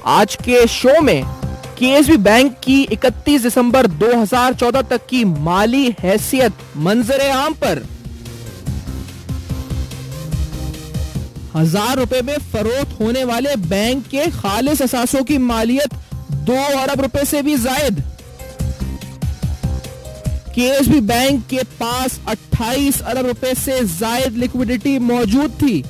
आज के शो में केएसबी बैंक की 31 दिसंबर 2014 तक की माली हैसियत मंजरे आम पर 1000 रुपए में फरोख्त होने वाले बैंक के खालिस असासों की मालियत 2 अरब रुपए से भी जायद। केएसबी बैंक के पास 28 अरब रुपए से जायद लिक्विडिटी मौजूद थी।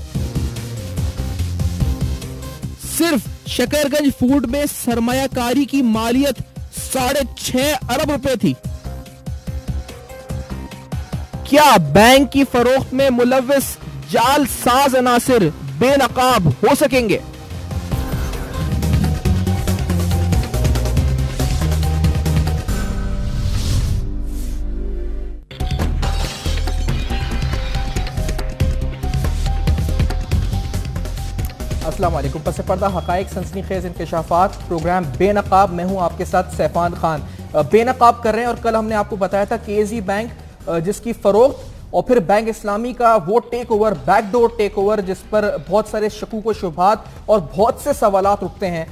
सिर्फ शकरगंज फूड में सरमायाकारी की मालियत 6.5 अरब रुपए थी। क्या बैंक की फरोख्त में मुलव्विस जालसाज अनासिर बेनकाब हो सकेंगे? अस्सलाम वालेकुम। पस पर्दा हकाइक सनसनीखेज इंकशाफात प्रोग्राम बेनकाब। मैं हूं आपके साथ सैफान खान। बेनकाब कर रहे हैं और कल हमने आपको बताया था केएसबी बैंक जिसकी फरोख्त और फिर बैंक इस्लामी का वो take over, backdoor take over, जिस पर बहुत सारे शकूक व शुबहात और बहुत से सवालात उठते हैं।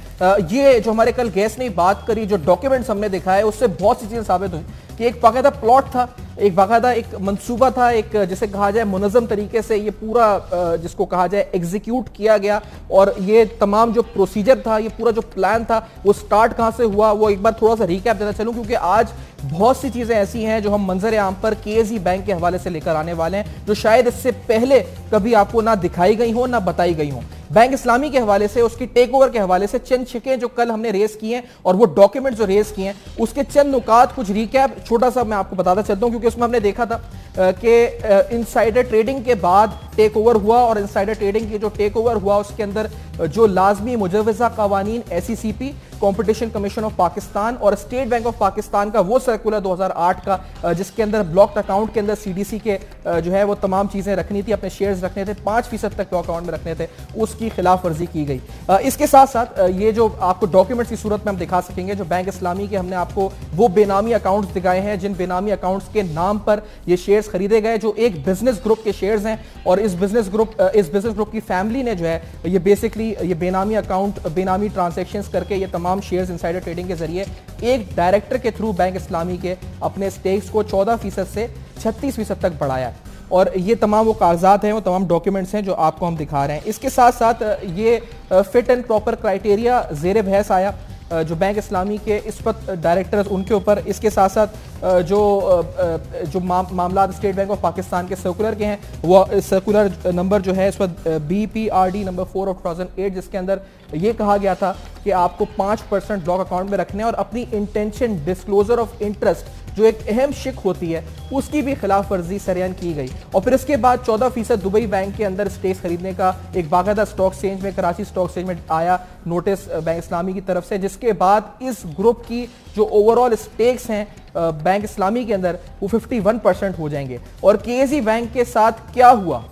ये जो हमारे कल गेस्ट ने बात करी, जो डॉक्यूमेंट्स हमने दिखाए, उससे बहुत सी चीजें साबित हुई कि एक बाकायदा प्लॉट था, एक बाकायदा एक मंसूबा था, एक जिसे कहा जाए मुनज़्ज़म तरीके से ये पूरा जिसको कहा जाए एग्जीक्यूट किया गया। और ये तमाम जो प्रोसीजर था, ये पूरा जो प्लान था, वो स्टार्ट कहां से हुआ, वो एक बार थोड़ा सा रिकैप देना चलूं, क्योंकि आज बहुत सी चीजें ऐसी हैं जो हम मंजर आम पर केएसबी बैंक के हवाले से लेकर आने वाले हैं, जो शायद इससे पहले कभी आपको ना दिखाई गई हो ना बताई गई हो। बैंक इस्लामी के हवाले से, उसकी टेक ओवर के हवाले से चंद शिकें जो कल हमने रेस किए हैं और वो डॉक्यूमेंट जो रेस किए हैं, उसके चंद नुकात, कुछ रिकैप छोटा सा मैं आपको बताता चलता हूं, क्योंकि उसमें हमने देखा था कि इनसाइडर ट्रेडिंग के बाद टेक ओवर हुआ और इनसाइडर ट्रेडिंग की जो टेक ओवर हुआ उसके अंदर जो लाजमी मुजव्वज़ा कवानीन SECP, competition commission of Pakistan और स्टेट बैंक ऑफ पाकिस्तान का वो सर्कुलर 2008 का, जिसके अंदर ब्लॉक्ड अकाउंट के अंदर CDC के जो है वो तमाम चीजें रखनी थी, अपने शेयर्स रखने थे, 5% तक ब्लॉक अकाउंट में रखने थे, उसकी खिलाफ वर्जी की गई। इसके साथ साथ ये जो आपको डॉक्यूमेंट्स की सूरत में हम दिखा सकेंगे, जो बैंक इस्लामी के हमने आपको वो बेनामी अकाउंट्स दिखाए हैं जिन बेनामी अकाउंट्स के नाम पर ये शेयर्स खरीदे गए, जो एक बिजनेस ग्रुप के शेयर्स हैं। और इस बिजनेस ग्रुप की फैमिली ने जो है ये बेसिकली ये बेनामी अकाउंट, बेनामी ट्रांजैक्शंस करके ये तमाम शेयर्स इनसाइडर ट्रेडिंग के जरिए एक डायरेक्टर के थ्रू बैंक इस्लामी के अपने स्टेक्स को 14% से 36% तक बढ़ाया। और ये तमाम वो कागजात हैं, वो तमाम डॉक्यूमेंट्स हैं जो आपको हम दिखा रहे हैं। इसके साथ साथ ये फिट एंड प्रॉपर क्राइटेरिया जेर बहस आया जो बैंक इस्लामी के इस पर डायरेक्टर्स उनके ऊपर। इसके साथ साथ जो मामला स्टेट बैंक ऑफ पाकिस्तान के सर्कुलर के हैं, वो सर्कुलर नंबर जो है इस पर BPRD नंबर 4 ऑफ 2008, जिसके अंदर ये कहा गया था कि आपको 5% ब्लॉक अकाउंट में रखने और अपनी इंटेंशन डिस्क्लोजर ऑफ इंटरेस्ट जो एक अहम शिक होती है उसकी भी खिलाफ वर्जी सरेआम की गई। और फिर इसके बाद 14% दुबई बैंक के अंदर स्टेक्स खरीदने का एक बाकायदा स्टॉक एक्सचेंज में, कराची स्टॉक एक्सचेंज में आया नोटिस बैंक इस्लामी की तरफ से, जिसके बाद इस ग्रुप की जो ओवरऑल स्टेक्स हैं बैंक इस्लामी के अंदर वो 51% हो जाएंगे। और केएसबी बैंक के साथ क्या हुआ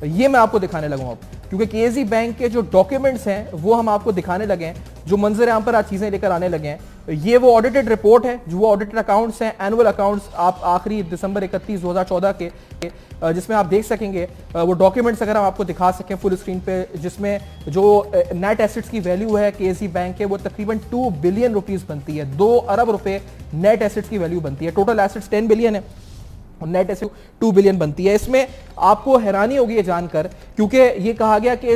ये मैं आपको दिखाने लगा हूं अब, क्योंकि केएसबी बैंक के जो डॉक्यूमेंट्स हैं वो हम आपको दिखाने लगे हैं, जो मंजर आम पर आज चीजें लेकर आने लगे हैं। ये वो ऑडिटेड रिपोर्ट है, जो वो ऑडिटेड अकाउंट्स हैं, एनुअल अकाउंट्स आप आखिरी दिसंबर 31 2014 के, जिसमें आप देख सकेंगे वो डॉक्यूमेंट्स अगर हम आपको दिखा सकें फुल स्क्रीन पे, जिसमें जो नेट एसेट्स की वैल्यू है केएसबी बैंक के, वो तकरीबन 2 बिलियन रुपीस बनती है। 2 अरब रुपए नेट एसेट्स की वैल्यू बनती है। टोटल एसेट्स 10 बिलियन है, नेट एसेट 2 बिलियन बनती है। इसमें आपको हैरानी होगी ये जानकर, क्योंकि ये कहा गया कि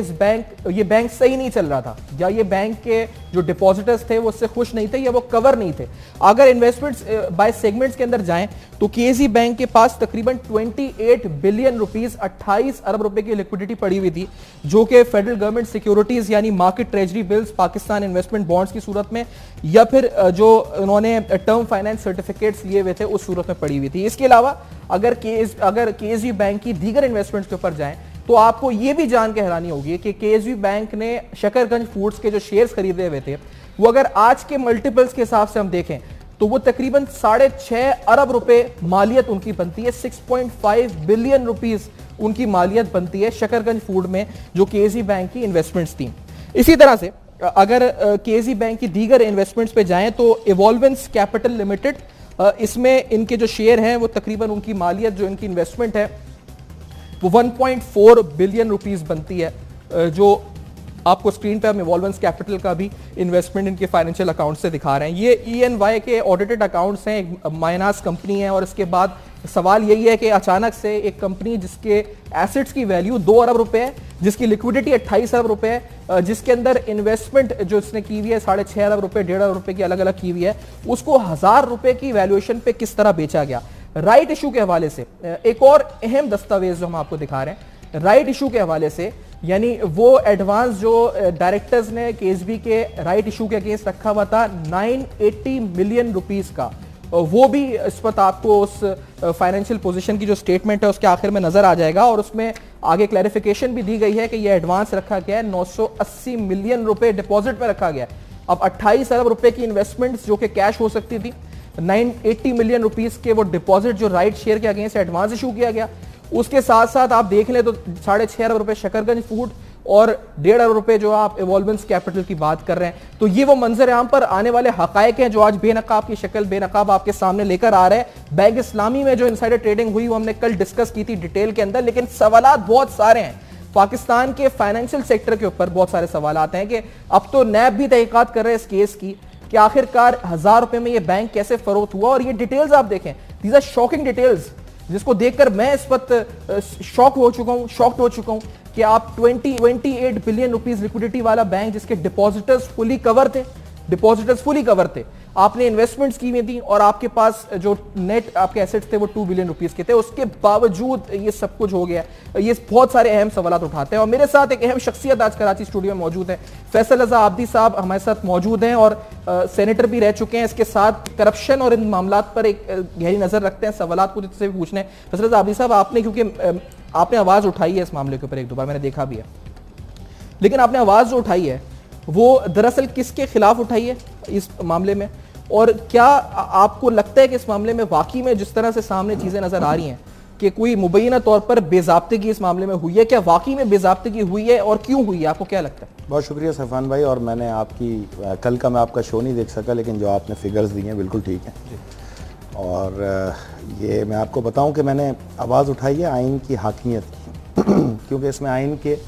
ये बैंक सही नहीं चल रहा था, या ये बैंक के जो डिपॉजिटर्स थे वो उससे खुश नहीं थे, या वो कवर नहीं थे। अगर इन्वेस्टमेंट्स बाय सेगमेंट्स के अंदर जाएं तो केएसबी बैंक के पास तकरीबन 28 बिलियन रुपीस, 28 अरब रुपए की लिक्विडिटी पड़ी हुई थी, जो कि फेडरल गवर्नमेंट सिक्योरिटीज यानी market treasury bills, Pakistan investment bonds की सूरत में, या फिर जो उन्होंने टर्म फाइनेंस सर्टिफिकेट्स लिए हुए थे उस सूरत में पड़ी हुई थी। इसके अलावा अगर केएसबी बैंक की दीगर इन्वेस्टमेंट्स के ऊपर जाएं तो आपको यह भी जान के हैरानी होगी कि केएसबी बैंक ने शकरगंज फूड्स के जो शेयर्स खरीदे हुए थे, वो अगर आज के मल्टीपल्स के हिसाब से हम देखें तो वो तकरीबन 6.5 अरब रुपए मालियत उनकी बनती है। 6.5 बिलियन रुपीस उनकी मालियत बनती है शकरगंज फूड में, जो केएसबी बैंक की इन्वेस्टमेंट्स थी। इसी तरह से अगर केएसबी बैंक की दीगर इन्वेस्टमेंट्स पे जाएं तो इवॉल्वेंस कैपिटल लिमिटेड, इसमें इनके जो शेयर हैं वो तकरीबन उनकी मालियत जो इनकी इन्वेस्टमेंट है वो 1.4 बिलियन रुपीस बनती है, जो आपको स्क्रीन पे हम इवॉल्वेंस कैपिटल का भी इन्वेस्टमेंट इनके फाइनेंशियल अकाउंट से दिखा रहे हैं। ये ENY के ऑडिटेड अकाउंट्स हैं, एक माइनास कंपनी है। और इसके बाद सवाल यही है कि अचानक से एक कंपनी जिसके एसेट्स की वैल्यू 2 अरब रुपए है, जिसकी लिक्विडिटी 28 अरब रुपए है, जिसके अंदर इन्वेस्टमेंट जो इसने की हुई है 6.5 अरब रुपए 1.5 अरब रुपए की अलग अलग की हुई है, उसको 1000 रुपए की वैल्यूएशन पे किस तरह बेचा गया। राइट इशू के हवाले से एक और अहम दस्तावेज जो हम आपको दिखा रहे हैं, राइट इशू के हवाले से, यानी वो एडवांस जो डायरेक्टर्स ने केएसबी के राइट इशू के अगेंस्ट रखा हुआ था 980 मिलियन रुपीस का, वो भी इस वक्त आपको उस फाइनेंशियल पोजीशन की जो स्टेटमेंट है उसके आखिर में नजर आ जाएगा। और उसमें आगे क्लैरिफिकेशन भी दी गई है कि ये एडवांस रखा गया है, 980 मिलियन रुपए डिपॉजिट में रखा गया है। अब 28 अरब रुपए की इन्वेस्टमेंट्स जो कि कैश हो सकती थी, 980 मिलियन रुपीस के वो डिपॉजिट जो राइट शेयर के अगेंस्ट एडवांस इशू किया गया, उसके साथ साथ आप देख लें तो 6.5 अरब रुपए शकरगंज फूड और 1.5 अरब रुपए जो आप इवॉल्वेंस कैपिटल की बात कर रहे हैं। तो ये वो मंजर आम पर आने वाले हकायक हैं जो आज बेनकाब की शक्ल बेनकाब आपके सामने लेकर आ रहे हैं। बैंक इस्लामी में जो इनसाइडर ट्रेडिंग हुई वो हमने कल डिस्कस की थी डिटेल के अंदर, लेकिन सवालात बहुत सारे हैं। पाकिस्तान के फाइनेंशियल सेक्टर के ऊपर बहुत सारे सवाल आते हैं कि अब तो नैब भी तहकीकात कर रहे हैं इस केस की कि आखिरकार 1000 रुपए में ये बैंक कैसे फरोख्त हुआ। और ये डिटेल्स आप देखें, दीज आर शॉकिंग डिटेल्स, जिसको देखकर मैं इस वक्त शॉक्ड हो चुका हूं कि आप 28 बिलियन रुपीस लिक्विडिटी वाला बैंक जिसके डिपॉजिटर्स फुली कवर थे, आपने इन्वेस्टमेंट्स की हुई थी और आपके पास जो नेट आपके एसेट्स थे वो 2 बिलियन रुपीस के थे, उसके बावजूद ये सब कुछ हो गया। ये बहुत सारे अहम सवाल उठाते हैं। और मेरे साथ एक अहम शख्सियत आज कराची स्टूडियो में मौजूद है, फैसल रजा आबदी साहब हमारे साथ मौजूद हैं और सेनेटर भी रह चुके हैं। इसके साथ करप्शन और इन मामलात पर एक गहरी नजर रखते हैं, सवाल कुछ इससे भी पूछने हैं। फैसल रजा आबदी साहब, आपने क्योंकि आपने आवाज उठाई है इस मामले के ऊपर, एक दो बार मैंने देखा भी है, लेकिन आपने आवाज जो उठाई है वो दरअसल किसके खिलाफ उठाई है इस मामले में, और क्या आपको लगता है कि इस मामले में वाकई में जिस तरह से सामने चीजें नजर आ रही हैं कि कोई मुबैना तौर पर बेज़ाब्तगी इस मामले में हुई है, क्या वाकई में बेज़ाब्तगी हुई है और क्यों हुई है, आपको क्या लगता है? बहुत शुक्रिया सफ़ान भाई। और मैंने आपकी कल का मैं आपका शो नहीं देख सका, लेकिन जो आपने फिगर्स दिए हैं बिल्कुल ठीक है। और ये मैं आपको बताऊं कि मैंने आवाज़ उठाई है आइन की हाकिमियत की क्योंकि इसमें आइन के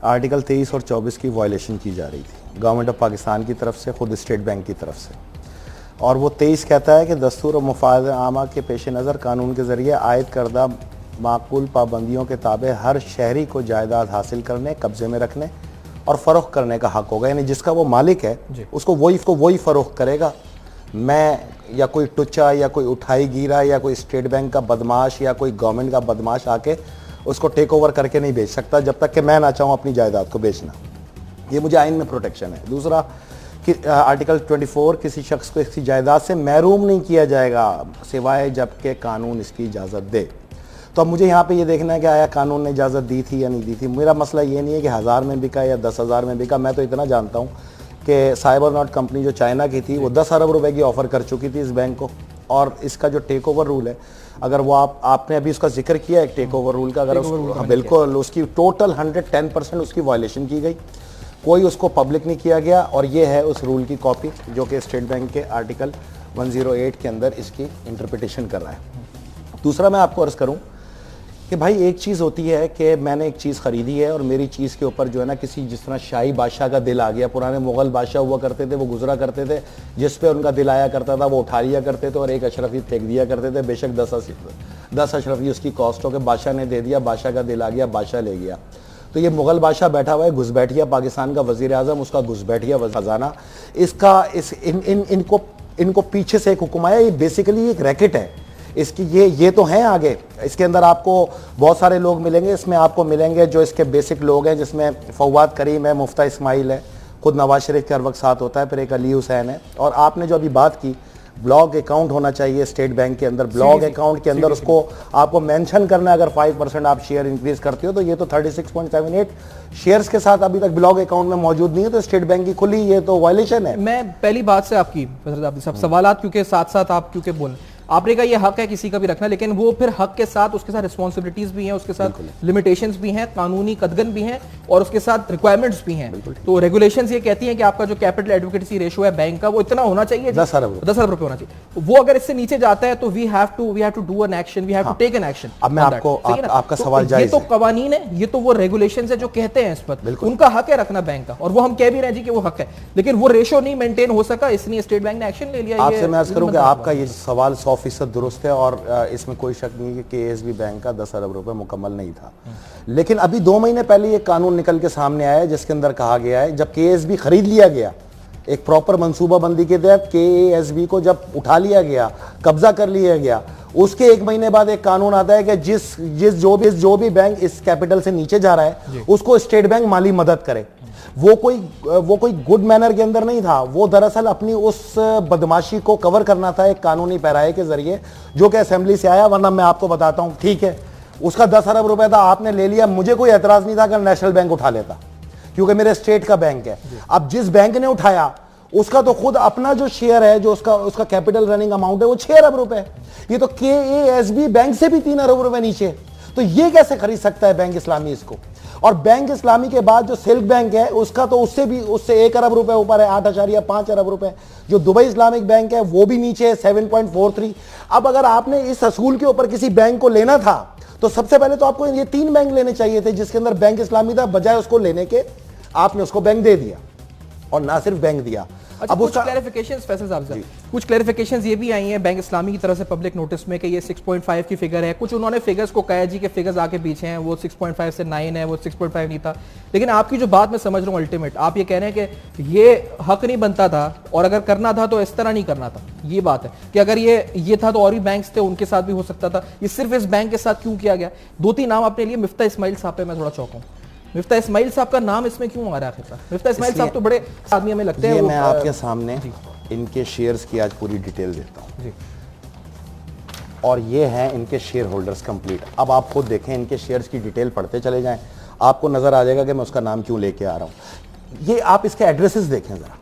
आर्टिकल 23 और 24 की वायलेशन की जा रही थी गवर्नमेंट ऑफ पाकिस्तान की तरफ से, ख़ुद स्टेट बैंक की तरफ से। और वो 23 कहता है कि दस्तूर और मफाद आमा के पेश नज़र कानून के ज़रिए आयद करदा माकूल पाबंदियों के ताबे हर शहरी को जायदाद हासिल करने, कब्ज़े में रखने और फ़रोख्त करने का हक़ होगा। यानी जिसका वो मालिक है उसको वही फ़रोख्त करेगा। मैं या कोई टुच्चा या कोई उठाई गिरा या कोई स्टेट बैंक का बदमाश या कोई गवर्नमेंट का बदमाश आके उसको टेक ओवर करके नहीं बेच सकता जब तक कि मैं ना चाहूँ अपनी जायदाद को बेचना। ये मुझे आइन में प्रोटेक्शन है। दूसरा कि आर्टिकल 24, किसी शख्स को इसकी जायदाद से महरूम नहीं किया जाएगा सिवाय जबकि कानून इसकी इजाज़त दे। तो अब मुझे यहाँ पे ये देखना है कि आया कानून ने इजाज़त दी थी या नहीं दी थी। मेरा मसला ये नहीं है कि 1000 में बिका या 10,000 में बिका। मैं तो इतना जानता हूँ कि साइबर नॉट कंपनी जो चाइना की थी वो 10 अरब रुपए की ऑफ़र कर चुकी थी इस बैंक को। और इसका जो टेक ओवर रूल है, अगर वो आपने अभी उसका जिक्र किया एक टेक ओवर रूल का, अगर बिल्कुल उसकी टोटल 110% उसकी वायलेशन की गई, कोई उसको पब्लिक नहीं किया गया। और ये है उस रूल की कॉपी जो कि स्टेट बैंक के आर्टिकल 108 के अंदर इसकी इंटरप्रिटेशन कर रहा है। दूसरा मैं आपको अर्ज़ करूं कि भाई एक चीज़ होती है कि मैंने एक चीज़ ख़रीदी है और मेरी चीज़ के ऊपर जो है ना किसी जिस तरह शाही बादशाह का दिल आ गया। पुराने मुग़ल बादशाह हुआ करते थे, वो गुजरा करते थे, जिस पे उनका दिल आया करता था वो उठा लिया करते थे और एक अशरफी फेंक दिया करते थे। बेशक 10 अशरफी उसकी कॉस्ट हो के बादशाह ने दे दिया, बादशाह का दिल आ गया, बादशाह ले गया। तो ये मुग़ल बादशाह बैठा हुआ है, घुसपैठिया पाकिस्तान का वज़ीर आज़म, उसका घुसपैठिया खजाना, इसका इनको पीछे से एक हुक्म आया। ये बेसिकली एक रैकेट है इसकी। ये तो हैं आगे, इसके अंदर आपको बहुत सारे लोग मिलेंगे। इसमें आपको मिलेंगे जो इसके बेसिक लोग हैं, जिसमें फवाद करीम है, मुफ्ता इस्माइल है, खुद नवाज शरीफ के हर वक्त साथ होता है, फिर एक अली हुसैन है। और आपने जो अभी बात की ब्लॉक अकाउंट होना चाहिए स्टेट बैंक के अंदर, ब्लॉक अकाउंट के अंदर उसको आपको मेंशन करना है। अगर 5% आप शेयर इंक्रीज करते हो तो ये तो 36.78 शेयर्स के साथ अभी तक ब्लॉक अकाउंट में मौजूद नहीं है, तो स्टेट बैंक की खुली, ये तो वायलेशन है। मैं पहली बात से आपकी सब सवाल क्योंकि साथ साथ आप क्योंकि बोल आपने कहा ये हक है किसी का भी रखना, लेकिन वो फिर हक के साथ उसके साथ रिस्पॉन्सिबिलिटीज भी हैं, उसके साथ लिमिटेशंस भी हैं, कानूनी कदगन भी हैं और उसके साथ रिक्वायरमेंट्स भी हैं। तो रेगुलेशंस ये कहती हैं कि आपका जो कैपिटल एडवोकेसी रेशियो है बैंक का वो इतना होना चाहिए, 10 अरब रुपए होना चाहिए। वो अगर इससे नीचे जाता है तो we have to do an action, we have to take an action. अब मैं आपको आपका सवाल जायज है, ये तो कवानीन है, ये तो वो रेगुलेशंस है जो कहते हैं इस पर उनका हक है रखना बैंक का, और वो हम कह भी रहे हैं जी कि वो हक है, लेकिन वो रेशो नहीं मेंटेन हो सका, इसलिए स्टेट बैंक ने एक्शन ले लिया। आपसे मैं अर्ज करूं कि आपका ये सवाल 100% दुरुस्त है और इसमें कोई शक नहीं है कि केएसबी बैंक का 10 अरब रुपए मुकम्मल नहीं था। लेकिन अभी 2 महीने पहले ये कानून निकल के सामने आया जिसके अंदर कहा गया है जब केएसबी खरीद लिया गया, एक प्रॉपर मंसूबाबंदी के तहत केएसबी को जब उठा लिया गया, कब्जा कर लिया गया, उसके 1 महीने बाद एक कानून आता है कि जो भी बैंक इस कैपिटल से नीचे जा रहा है उसको स्टेट बैंक माली मदद करे। वो कोई गुड मैनर के अंदर नहीं था, वो दरअसल अपनी उस बदमाशी को कवर करना था एक कानूनी पैराए के जरिए जो कि असेंबली से आया। वरना मैं आपको बताता हूं, ठीक है उसका 10 अरब रुपए था, आपने ले लिया, मुझे कोई एतराज नहीं था अगर नेशनल बैंक उठा लेता क्योंकि मेरे स्टेट का बैंक है। अब जिस बैंक ने उठाया उसका तो खुद अपना जो शेयर है, जो उसका कैपिटल रनिंग अमाउंट है वो 6 अरब रुपए है। ये तो केएसबी बैंक से भी 3 अरब रुपए नीचे, तो ये कैसे खरीद सकता है बैंक इस्लामी इसको? और बैंक इस्लामी के बाद जो सिल्क बैंक है उसका तो उससे 1 अरब रुपए ऊपर है, 8.5 अरब रुपए। जो दुबई इस्लामिक बैंक है वो भी नीचे है, 7.43। अब अगर आपने इस असूल के ऊपर किसी बैंक को लेना था तो सबसे पहले तो आपको ये 3 बैंक लेने चाहिए थे जिसके अंदर बैंक इस्लामी था, बजाय उसको लेने के आपने उसको बैंक दे दिया, और ना सिर्फ बैंक दिया। अच्छा, कुछ क्लैरिफिकेशंस फैसल साहब से कुछ क्लैरिफिकेशंस ये भी आई हैं बैंक इस्लामी की तरफ से पब्लिक नोटिस में कि ये 6.5 की फिगर है। कुछ उन्होंने फिगर्स को कहा जी कि फिगर्स आके पीछे हैं, वो 6.5 से 9 है, वो 6.5 नहीं था। लेकिन आपकी जो बात मैं समझ रहा हूँ अल्टीमेट, आप ये कह रहे हैं कि ये हक नहीं बनता था और अगर करना था तो इस तरह नहीं करना था। ये बात है कि अगर ये था तो और भी बैंक्स थे उनके साथ भी हो सकता था, ये सिर्फ इस बैंक के साथ क्यों किया गया? 2-3 नाम आपने लिए, मिफ्ता इस्माइल साहब पे मैं थोड़ा चौंका हूं। मिफ्ता इस्माइल साहब का नाम इसमें क्यों आ रहा है? मिफ्ता इस्माइल साहब तो बड़े आदमी हमें लगते हैं। मैं आपके सामने इनके शेयर्स की आज पूरी डिटेल देता हूं, और ये हैं इनके शेयर होल्डर्स कंप्लीट। अब आप खुद देखें, इनके शेयर्स की डिटेल पढ़ते चले जाएं, आपको नजर आ जाएगा कि मैं उसका नाम क्यों लेके आ रहा हूं। ये आप इसके एड्रेसेस देखें जरा,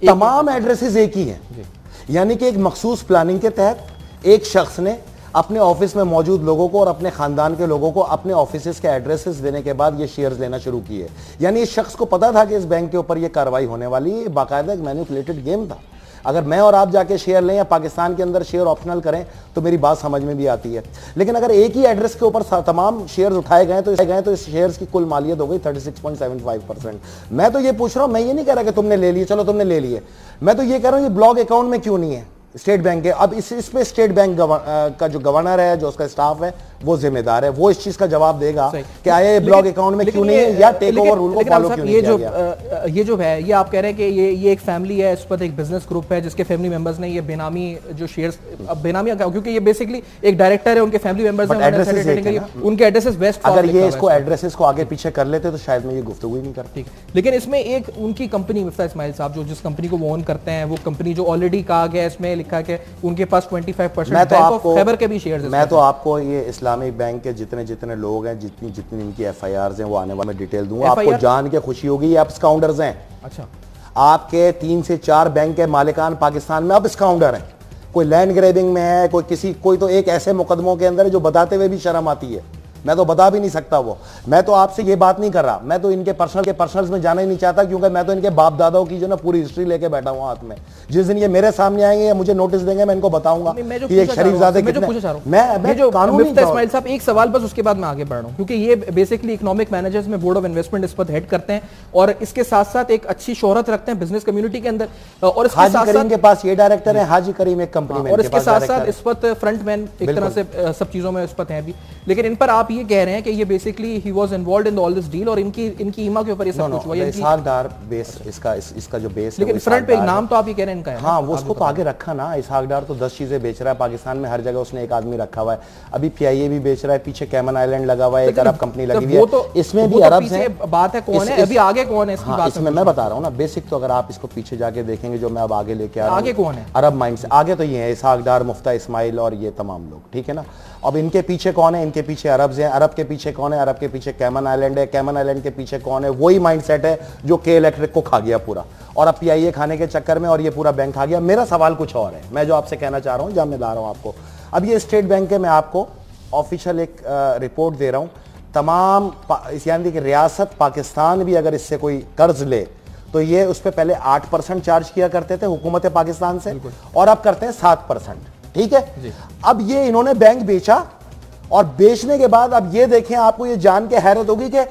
तमाम एड्रेसेस एक ही हैं, यानी कि एक मखसूस प्लानिंग के तहत एक शख्स ने अपने ऑफिस में मौजूद लोगों को और अपने खानदान के लोगों को अपने ऑफिस के एड्रेसेस देने के बाद ये शेयर्स लेना शुरू किए। यानी इस शख्स को पता था कि इस बैंक के ऊपर ये कार्रवाई होने वाली है, बाकायदा एक मैनिपुलेटेड गेम था। अगर मैं और आप जाके शेयर लें या पाकिस्तान के अंदर शेयर ऑप्शनल करें तो मेरी बात समझ में भी आती है, लेकिन अगर एक ही एड्रेस के ऊपर तमाम शेयर्स उठाए गए तो इस शेयर्स की कुल मालियत हो गई 36.75%। मैं तो ये पूछ रहा हूं, मैं ये नहीं कह रहा कि तुमने ले लिए, चलो तुमने ले लिए, मैं तो ये कह रहा हूं ये ब्लॉक अकाउंट में क्यों नहीं है स्टेट बैंक के? अब इस पे स्टेट बैंक का जो गवर्नर है, जो उसका स्टाफ है, वो जिम्मेदार है, वो इस चीज का जवाब देगा कि आया ये ब्लॉक अकाउंट में क्यों नहीं है या टेक ओवर रूल को फॉलो क्यों नहीं किया गया। ये जो है, ये आप कह रहे हैं कि ये एक फैमिली है, इस पर एक बिजनेस ग्रुप है जिसके फैमिली मेंबर्स ने ये बेनामी जो शेयर्स, अब बेनामी क्योंकि ये बेसिकली एक डायरेक्टर है, उनके फैमिली मेंबर्स हैं, उनके एड्रेसेस वेस्ट। अगर ये इसको एड्रेसेस को आगे पीछे कर लेते तो शायद मैं ये गुफ्तगू ही नहीं करती। लेकिन इसमें एक उनकी कंपनी मिफ्ता इस्माइल साहब जो जिस कंपनी को वो ओन करते हैं, वो कंपनी जो ऑलरेडी कहा गया इसमें लिखा है कि उनके पास 25% बैंक ऑफ खैबर के भी शेयर्स हैं। मैं तो आपको ये इस्लामिक बैंक के जितने लोग हैं, जितनी इनकी एफआईआरस हैं, वो आने वाले में डिटेल दूंगा। आपको जान के खुशी होगी ये अब्स काउंटर्स हैं। अच्छा, आपके 3 से 4 बैंक के मालिकान पाकिस्तान में अब्स काउंटर हैं। कोई लैंड ग्रैबिंग में है, कोई तो एक ऐसे मुकदमों के अंदर है जो बताते हुए भी शर्म आती है, मैं तो बता भी नहीं सकता वो। मैं तो आपसे ये बात नहीं कर रहा, मैं तो इनके पर्सनल्स में जाना ही नहीं चाहता, क्योंकि मैं तो इनके बाप दादाओं की जो ना पूरी हिस्ट्री लेके बैठा हूं हाथ में। जिस दिन ये मेरे सामने आएंगे या मुझे नोटिस देंगे, मैं इनको बताऊंगा कि एक शरीफजादे कितने। मैं जो मिफ्ता इस्माइल साहब, एक सवाल बस, उसके बाद मैं आगे बढ़ रहा हूं, क्योंकि ये बेसिकली इकोनॉमिक मैनेजर्स में बोर्ड ऑफ इन्वेस्टमेंट इस पर हेड करते हैं और इसके साथ साथ एक अच्छी शोहरत रखते हैं बिजनेस कम्युनिटी के अंदर। और इसके साथ साथ के पास ये डायरेक्टर है, हाजी करीम एक कंपनी में, और इसके साथ साथ इस पर फ्रंटमैन एक तरह से सब चीजों में इस पर हैं भी। लेकिन इन पर आप ये कह रहे हैं कि ये basically he was involved in all this deal और इनकी ईमा के ऊपर ये सब कुछ हुआ है। इसहाकडार बेस, इसका जो बेस है, लेकिन फ्रंट पे एक नाम तो आप ये कह रहे हैं इनका है। हाँ, वो उसको तो आगे रखा ना। इसहाकडार तो 10 चीजें बेच रहा है पाकिस्तान में, हर जगह उसने एक आदमी रखा हुआ है। अभी पीआईए भी बेच रहा है, पीछे कैमन आइलैंड लगा हुआ है, एक अरब कंपनी लगी हुई है, इसमें भी अरब है। बात है कौन है अभी, आगे कौन है इसकी बात इसमें मैं बता रहा हूँ ना। बेसिक तो अगर आप इसको पीछे जाके देखेंगे जो मैं अब आगे लेके आ रहा हूँ, आगे कौन है अरब माइंड से आगे तो ये है इसहाकडार, मुफ्ता इस्माइल और ये तमाम लोग, ठीक है ना। अब इनके पीछे कौन है? इनके पीछे अरब्स जाएं अरब के पीछे कौन है, अरब के पीछे कैमन आइलैंड है, कैमन आइलैंड के पीछे कौन है, वही माइंडसेट है जो के इलेक्ट्रिक को खा गया पूरा, और अब पीआईए खाने के चक्कर में और ये पूरा बैंक खा गया। मेरा सवाल कुछ और है, मैं जो आपसे कहना चाह रहा हूं, जहां मैं ला रहा हूं आपको, अब ये स्टेट बैंक है, मैं आपको ऑफिशियल एक रिपोर्ट दे रहा हूं, तमाम यानी कि रियासत पाकिस्तान भी अगर इससे कोई कर्ज ले तो ये उस पर पहले 8% चार्ज किया करते थे हुकूमत पाकिस्तान से, और अब करते हैं 7%। ठीक है, अब ये इन्होंने बैंक बेचा, और बेचने के बाद अब ये देखें, आपको ये जान के हैरत होगी कि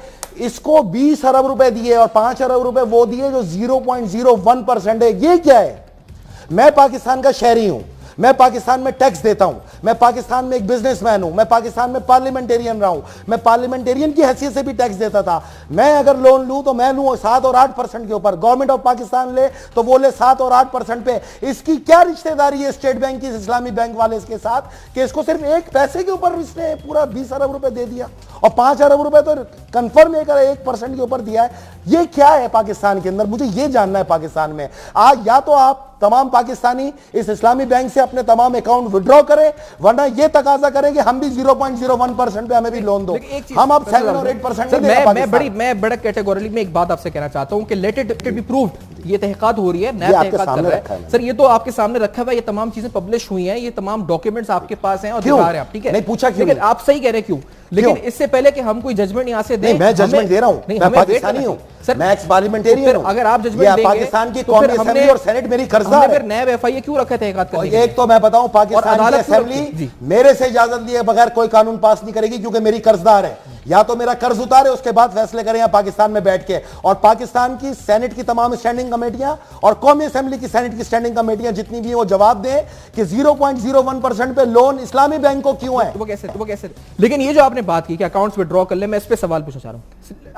इसको 20 अरब रुपए दिए और 5 अरब रुपए वो दिए जो 0.01% है। ये क्या है? मैं पाकिस्तान का शहरी हूं, मैं पाकिस्तान में टैक्स देता हूं, मैं पाकिस्तान में एक बिजनेसमैन हूं, मैं पाकिस्तान में पार्लियामेंटेरियन रहा हूं, मैं पार्लियामेंटेरियन की हैसियत से भी टैक्स देता था। मैं अगर लोन लूं तो मैं लूं 7 और 8% के ऊपर, गवर्नमेंट ऑफ पाकिस्तान ले तो वो ले 7 और 8% पे। इसकी क्या रिश्तेदारी है स्टेट बैंक की इस्लामी बैंक वाले इसके साथ कि इसको सिर्फ एक पैसे के ऊपर इसने पूरा 20 अरब रुपए दे दिया, और 5 अरब रुपए तो कंफर्म 1% के ऊपर दिया है। ये क्या है पाकिस्तान के अंदर? मुझे ये जानना है पाकिस्तान में। आज या तो आप तमाम पाकिस्तानी इस इस्लामी बैंक से अपने तमाम अकाउंट विड्रॉ करें, वरना ये तकाजा करें कि हम भी 0.01% पे हमें भी लोन दो। हम अब 7 और 8% मैं बड़ा कैटेगोरिकली में एक बात आपसे कहना चाहता हूं कि लेट इट बी प्रूव्ड, ये तहकीकात हो रही है, नया तहकीकात कर रहा है सर, ये तो आपके सामने रखा हुआ है, ये तमाम चीजें पब्लिश हुई हैं, ये तमाम डॉक्यूमेंट्स आपके पास हैं और दिखा रहे हैं आप। ठीक है, नहीं पूछा क्यों? लेकिन आप सही कह रहे हैं क्यों, लेकिन इससे पहले कि हम कोई जजमेंट यहां से दें, मैं जजमेंट दे रहा हूं, मैं पाकिस्तानी हूं सर, मैं एक्स पार्लियामेंटेरियन हूं। अगर आप जजमेंट देंगे, पाकिस्तान की कौमी असेंबली और सेनेट मेरी कर्जदार है। फिर नया एफआईए क्यों रखा था? एक तो मैं बताऊं, पाकिस्तान की असेंबली मेरे से इजाजत लिए बगैर कोई कानून पास नहीं करेगी, क्योंकि मेरी कर्जदार है। या तो मेरा कर्ज उतारे, उसके बाद फैसले करें यहाँ पाकिस्तान में बैठ के। और पाकिस्तान की सेनेट की तमाम स्टैंडिंग कमेटियां और कौमी असेंबली की सेनेट की स्टैंडिंग कमेटियां जितनी भी, वो जवाब दें कि 0.01% पे लोन इस्लामी बैंक को क्यों है। वो कैसे? लेकिन ये जो आपने बात की कि अकाउंट्स विड्रॉ कर ले, मैं इस पे सवाल पूछना चाह रहा हूं।